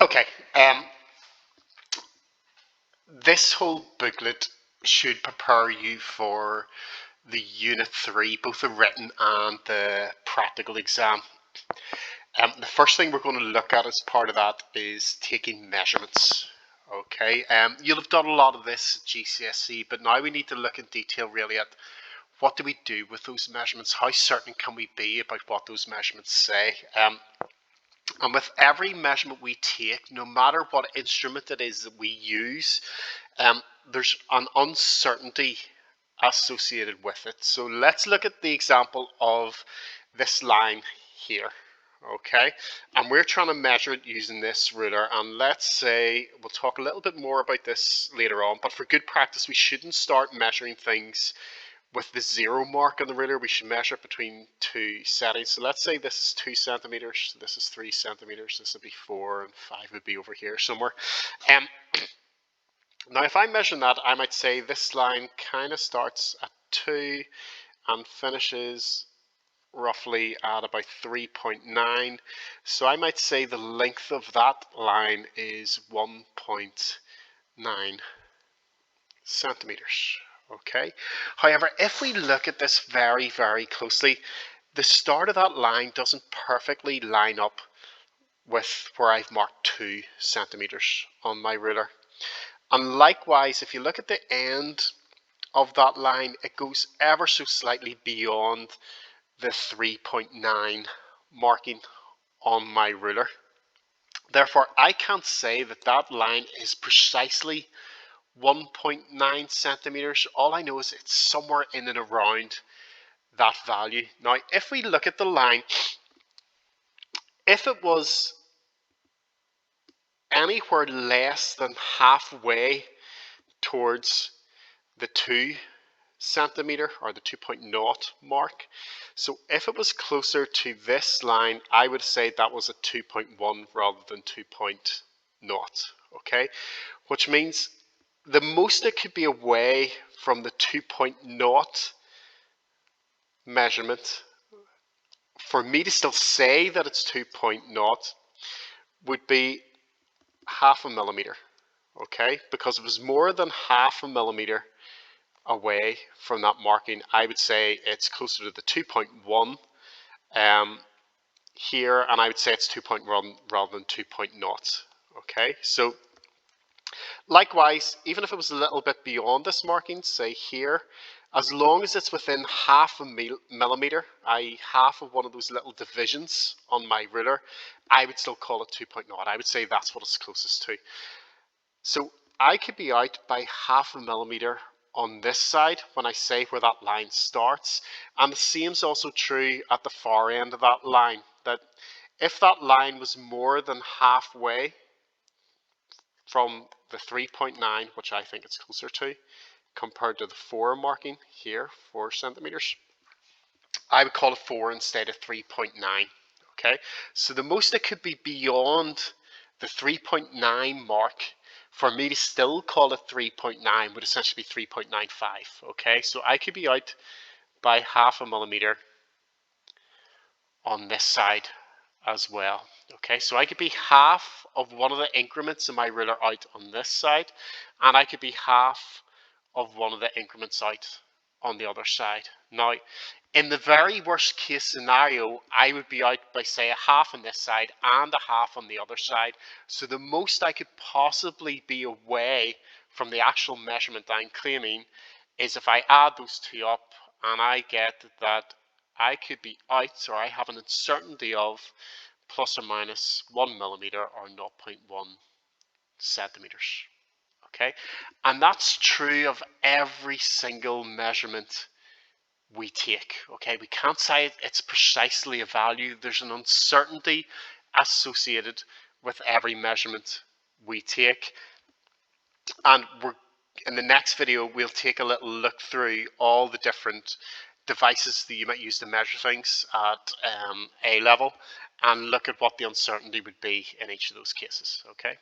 Okay, this whole booklet should prepare you for the Unit 3, both the written and the practical exam. The first thing we're going to look at as part of that is taking measurements. Okay, you'll have done a lot of this at GCSE, but now we need to look in detail really at what do we do with those measurements, how certain can we be about what those measurements say. And with every measurement we take, no matter what instrument it is that we use, there's an uncertainty associated with it. So let's look at the example of this line here. Okay, and we're trying to measure it using this ruler, and let's say we'll talk a little bit more about this later on, but for good practice we shouldn't start measuring things with the 0 mark on the ruler. We should measure it between two settings. So let's say this is 2 centimeters, this is 3 centimeters, this would be 4, and 5 would be over here somewhere. Now if I'm measuring that, I might say this line kind of starts at 2 and finishes roughly at about 3.9. So I might say the length of that line is 1.9 centimeters. Okay. However, if we look at this very, very closely, the start of that line doesn't perfectly line up with where I've marked 2 centimeters on my ruler. And likewise, if you look at the end of that line, it goes ever so slightly beyond the 3.9 marking on my ruler. Therefore, I can't say that that line is precisely 1.9 centimeters. All I know is it's somewhere in and around that value. Now, if we look at the line, if it was anywhere less than halfway towards the 2 centimeter or the 2.0 mark, so if it was closer to this line, I would say that was a 2.1 rather than 2.0. Okay, which means the most it could be away from the 2.0 measurement for me to still say that it's 2.0 would be half a millimeter. Okay, because if it was more than half a millimeter away from that marking, I would say it's closer to the 2.1 here, and I would say it's 2.1 rather than 2.0. Okay, so likewise, even if it was a little bit beyond this marking, say here, as long as it's within half a millimeter, i.e. half of one of those little divisions on my ruler, I would still call it 2.0. I would say that's what it's closest to. So I could be out by half a millimeter on this side when I say where that line starts, and the same is also true at the far end of that line, that if that line was more than halfway from the 3.9, which I think it's closer to, compared to the 4 marking here, 4 centimeters, I would call it 4 instead of 3.9. Okay, so the most it could be beyond the 3.9 mark for me to still call it 3.9 would essentially be 3.95. Okay, so I could be out by half a millimeter on this side as well. Okay, so I could be half of one of the increments in my ruler out on this side, and I could be half of one of the increments out on the other side. Now, in the very worst case scenario, I would be out by say a half on this side and a half on the other side. So the most I could possibly be away from the actual measurement I'm claiming is if I add those two up, and I get that I could be out, or I have an uncertainty of plus or minus 1 millimeter or 0.1 centimeters. Okay, and that's true of every single measurement we take. Okay, we can't say it's precisely a value. There's an uncertainty associated with every measurement we take, and in the next video we'll take a little look through all the different devices that you might use to measure things at A level and look at what the uncertainty would be in each of those cases. Okay.